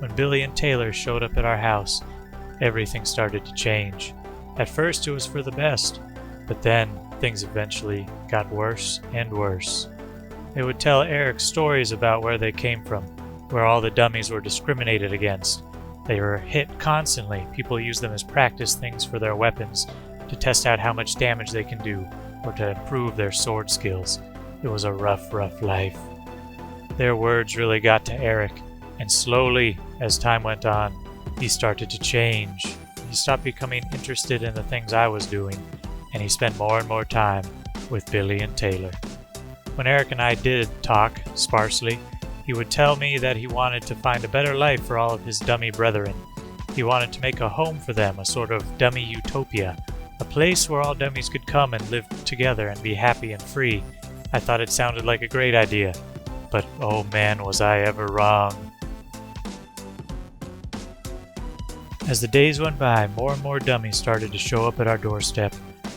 When Billy and Taylor showed up at our house, everything started to change. At first it was for the best, but then things eventually got worse and worse. They would tell Eric stories about where they came from, where all the dummies were discriminated against. They were hit constantly. People used them as practice things for their weapons, to test out how much damage they can do, or to improve their sword skills. It was a rough life. Their words really got to Eric, and slowly, as time went on, he started to change. He stopped becoming interested in the things I was doing, and he spent more and more time with Billy and Taylor. When Eric and I did talk, sparsely, he would tell me that he wanted to find a better life for all of his dummy brethren. He wanted to make a home for them, a sort of dummy utopia, a place where all dummies could come and live together and be happy and free. I thought it sounded like a great idea, but oh man, was I ever wrong. As the days went by, more and more dummies started to show up at our doorstep.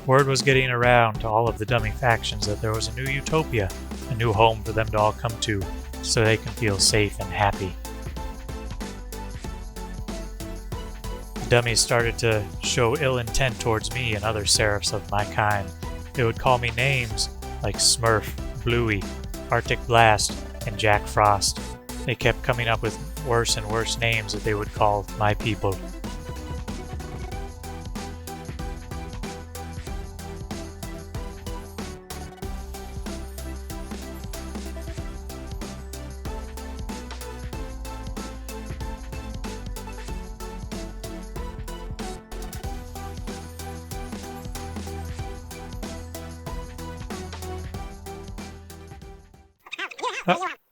Word was getting around to all of the dummy factions that there was a new utopia, a new home for them to all come to, so they can feel safe and happy. The dummies started to show ill intent towards me and other seraphs of my kind. They would call me names like Smurf, Bluey, Arctic Blast, and Jack Frost. They kept coming up with worse and worse names that they would call my people.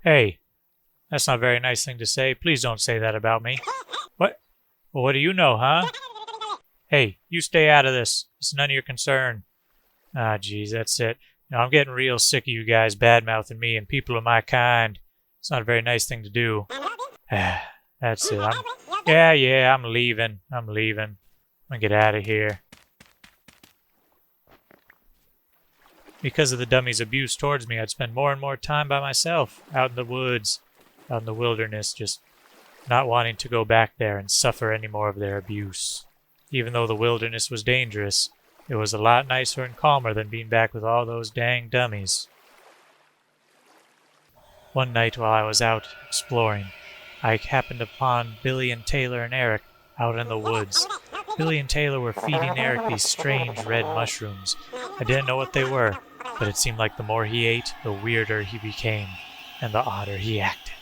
Hey, that's not a very nice thing to say. Please don't say that about me. What? Well, what do you know, huh? Hey, you stay out of this. It's none of your concern. Ah, geez, that's it. Now, I'm getting real sick of you guys bad-mouthing me and people of my kind. It's not a very nice thing to do. That's it. I'm leaving. I'm gonna get out of here. Because of the dummies' abuse towards me, I'd spend more and more time by myself, out in the woods, out in the wilderness, just not wanting to go back there and suffer any more of their abuse. Even though the wilderness was dangerous, it was a lot nicer and calmer than being back with all those dang dummies. One night while I was out exploring, I happened upon Billy and Taylor and Eric out in the woods. Billy and Taylor were feeding Eric these strange red mushrooms. I didn't know what they were, but it seemed like the more he ate, the weirder he became, and the odder he acted.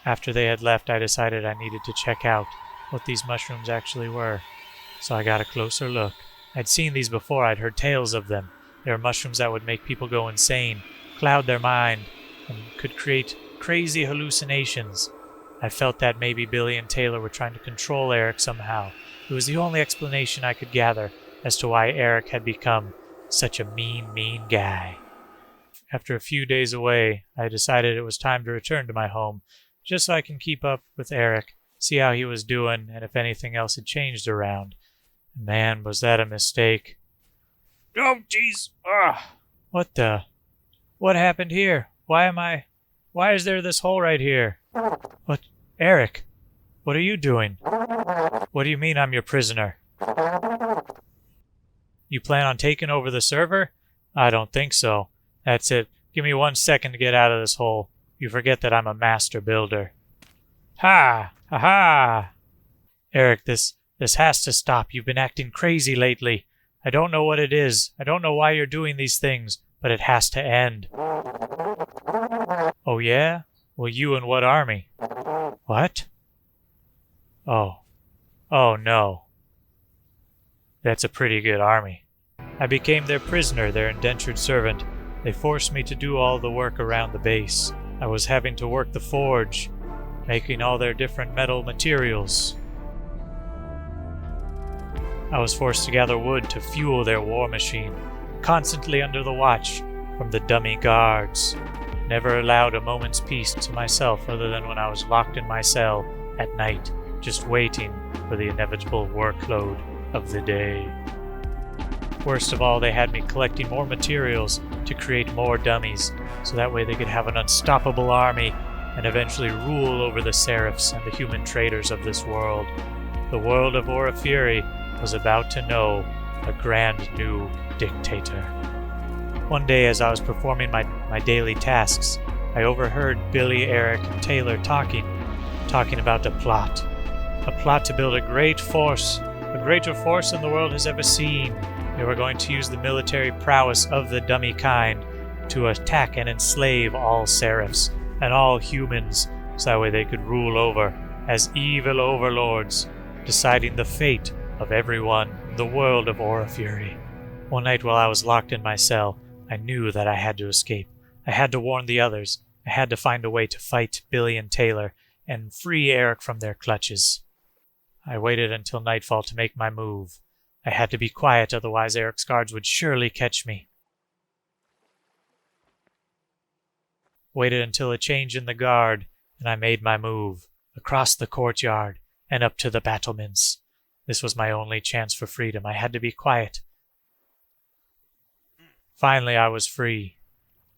After they had left, I decided I needed to check out what these mushrooms actually were. So I got a closer look. I'd seen these before, I'd heard tales of them. They were mushrooms that would make people go insane, cloud their mind, and could create crazy hallucinations. I felt that maybe Billy and Taylor were trying to control Eric somehow. It was the only explanation I could gather as to why Eric had become such a mean guy. After a few days away, I decided it was time to return to my home, just so I can keep up with Eric, see how he was doing, and if anything else had changed around. Man, was that a mistake. Oh, jeez! What happened here? Why is there this hole right here? What? Eric, what are you doing? What do you mean I'm your prisoner? You plan on taking over the server? I don't think so. That's it. Give me 1 second to get out of this hole. You forget that I'm a master builder. Ha! Ha ha! Eric, this has to stop. You've been acting crazy lately. I don't know what it is. I don't know why you're doing these things, but it has to end. Oh yeah? Well, you and what army? What? Oh no. That's a pretty good army. I became their prisoner, their indentured servant. They forced me to do all the work around the base. I was having to work the forge, making all their different metal materials. I was forced to gather wood to fuel their war machine, constantly under the watch from the dummy guards. Never allowed a moment's peace to myself other than when I was locked in my cell at night, just waiting for the inevitable workload of the day. Worst of all, they had me collecting more materials to create more dummies, so that way they could have an unstoppable army and eventually rule over the seraphs and the human traders of this world. The world of Aura Fury was about to know a grand new dictator. One day, as I was performing my daily tasks, I overheard Billy, Eric, and Taylor talking about a plot to build a greater force than the world has ever seen. They were going to use the military prowess of the dummy kind to attack and enslave all seraphs and all humans, so that way they could rule over as evil overlords, deciding the fate of everyone in the world of Aura Fury. One night while I was locked in my cell, I knew that I had to escape. I had to warn the others. I had to find a way to fight Billy and Taylor and free Eric from their clutches. I waited until nightfall to make my move. I had to be quiet, otherwise Eric's guards would surely catch me. Waited until a change in the guard, and I made my move, across the courtyard and up to the battlements. This was my only chance for freedom. I had to be quiet. Finally, I was free.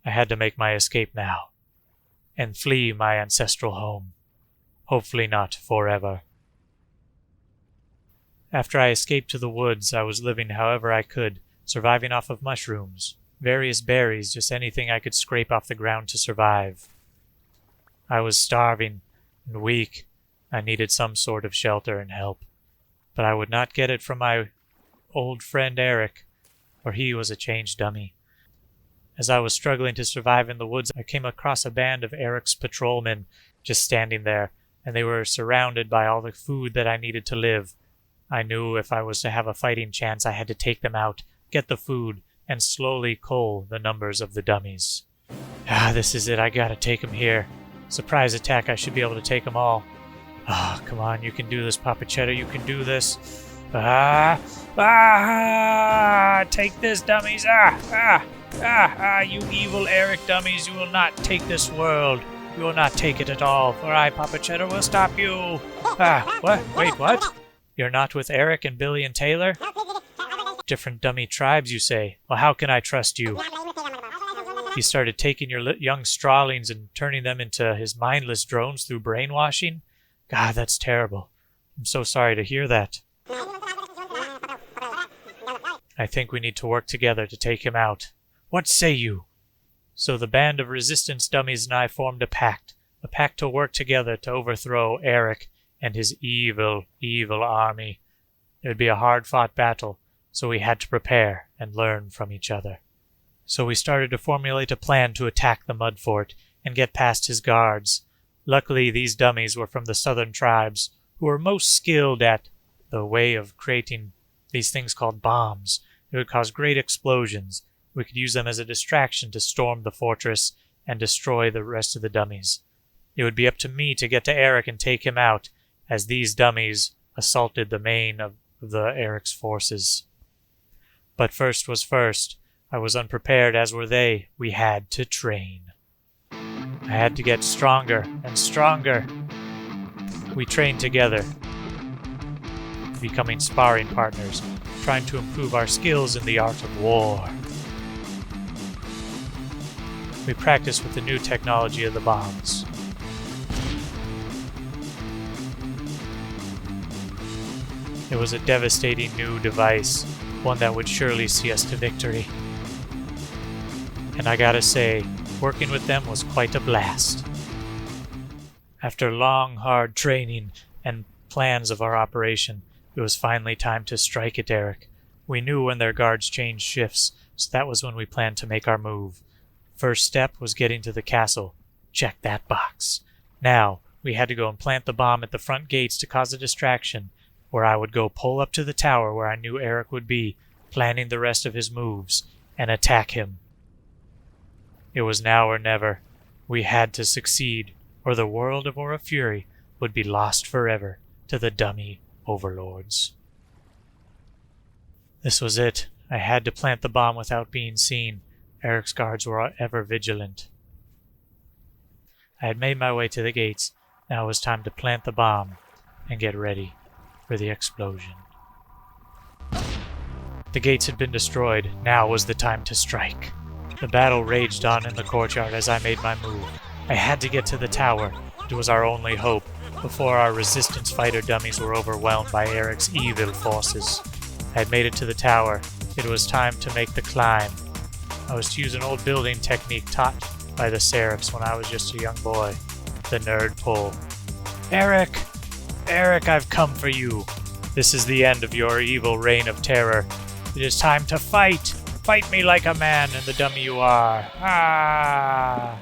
I had to make my escape now, and flee my ancestral home. Hopefully not forever. After I escaped to the woods, I was living however I could, surviving off of mushrooms, various berries, just anything I could scrape off the ground to survive. I was starving and weak. I needed some sort of shelter and help, but I would not get it from my old friend Eric, for he was a changed dummy. As I was struggling to survive in the woods, I came across a band of Eric's patrolmen just standing there, and they were surrounded by all the food that I needed to live. I knew if I was to have a fighting chance, I had to take them out, get the food, and slowly cull the numbers of the dummies. This is it. I gotta take them here. Surprise attack. I should be able to take them all. Come on. You can do this, Papa Cheddar. You can do this. Take this, dummies. You evil Eric dummies. You will not take this world. You will not take it at all, for I, Papa Cheddar, will stop you. What? Wait, what? You're not with Eric and Billy and Taylor? Different dummy tribes, you say. Well, how can I trust you? He started taking your young strawlings and turning them into his mindless drones through brainwashing? God, that's terrible. I'm so sorry to hear that. I think we need to work together to take him out. What say you? So the band of resistance dummies and I formed a pact to work together to overthrow Eric and his evil, evil army. It would be a hard-fought battle, so we had to prepare and learn from each other. So we started to formulate a plan to attack the mud fort and get past his guards. Luckily, these dummies were from the southern tribes, who were most skilled at the way of creating these things called bombs. It would cause great explosions. We could use them as a distraction to storm the fortress and destroy the rest of the dummies. It would be up to me to get to Eric and take him out, as these dummies assaulted the main of Eric's forces. But first was first. I was unprepared, as were they. We had to train. I had to get stronger and stronger. We trained together, becoming sparring partners, trying to improve our skills in the art of war. We practiced with the new technology of the bombs. It was a devastating new device, one that would surely see us to victory. And I gotta say, working with them was quite a blast. After long, hard training and plans of our operation, it was finally time to strike at Eric. We knew when their guards changed shifts, so that was when we planned to make our move. First step was getting to the castle. Check that box. Now, we had to go and plant the bomb at the front gates to cause a distraction, where I would go pull up to the tower where I knew Eric would be, planning the rest of his moves, and attack him. It was now or never. We had to succeed, or the world of Aura Fury would be lost forever to the dummy overlords. This was it. I had to plant the bomb without being seen. Eric's guards were ever vigilant. I had made my way to the gates. Now it was time to plant the bomb and get ready for the explosion. The gates had been destroyed. Now was the time to strike. The battle raged on in the courtyard as I made my move. I had to get to the tower. It was our only hope, before our resistance fighter dummies were overwhelmed by Eric's evil forces. I had made it to the tower. It was time to make the climb. I was to use an old building technique taught by the Seraphs when I was just a young boy. The nerd pull. Eric! Eric, I've come for you. This is the end of your evil reign of terror. It is time to fight! Fight me like a man and the dummy you are! Ah!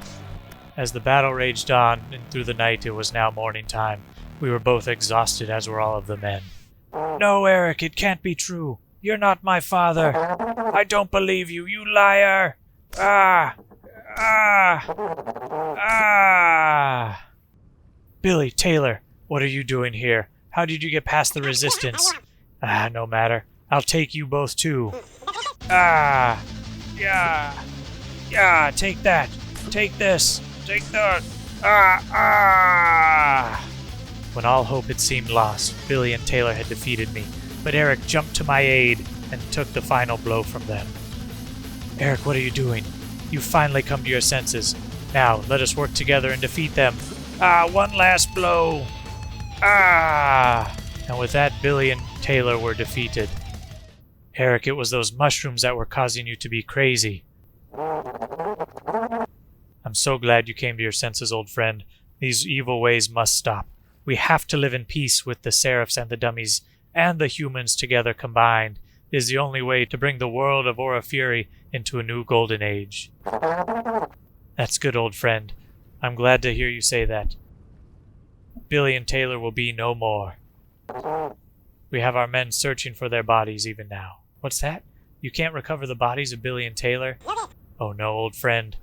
As the battle raged on and through the night, it was now morning time. We were both exhausted, as were all of the men. No, Eric, it can't be true. You're not my father. I don't believe you, you liar! Ah! Ah! Ah! Billy, Taylor, what are you doing here? How did you get past the resistance? Ah, no matter. I'll take you both too. Ah! Yeah! Yeah, take that! Take this! Take that! Ah! Ah! When all hope had seemed lost, Billy and Taylor had defeated me, but Eric jumped to my aid and took the final blow from them. Eric, what are you doing? You've finally come to your senses. Now, let us work together and defeat them. Ah, one last blow! Ah! And with that, Billy and Taylor were defeated. Eric, it was those mushrooms that were causing you to be crazy. I'm so glad you came to your senses, old friend. These evil ways must stop. We have to live in peace with the Seraphs and the dummies, and the humans together combined. It is the only way to bring the world of Aura Fury into a new golden age. That's good, old friend. I'm glad to hear you say that. Billy and Taylor will be no more. We have our men searching for their bodies even now. What's that? You can't recover the bodies of Billy and Taylor? Oh no, old friend.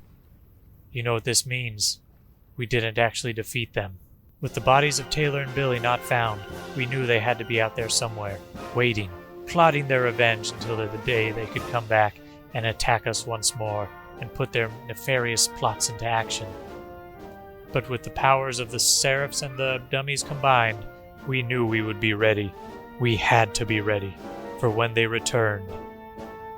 You know what this means. We didn't actually defeat them. With the bodies of Taylor and Billy not found, we knew they had to be out there somewhere, waiting, plotting their revenge until the day they could come back and attack us once more and put their nefarious plots into action. But with the powers of the Seraphs and the dummies combined, we knew we would be ready. We had to be ready for when they returned.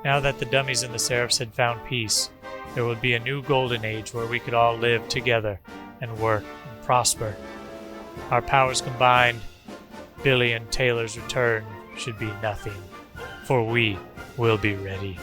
Now that the dummies and the Seraphs had found peace, there would be a new golden age where we could all live together and work and prosper. Our powers combined, Billy and Taylor's return should be nothing, for we will be ready.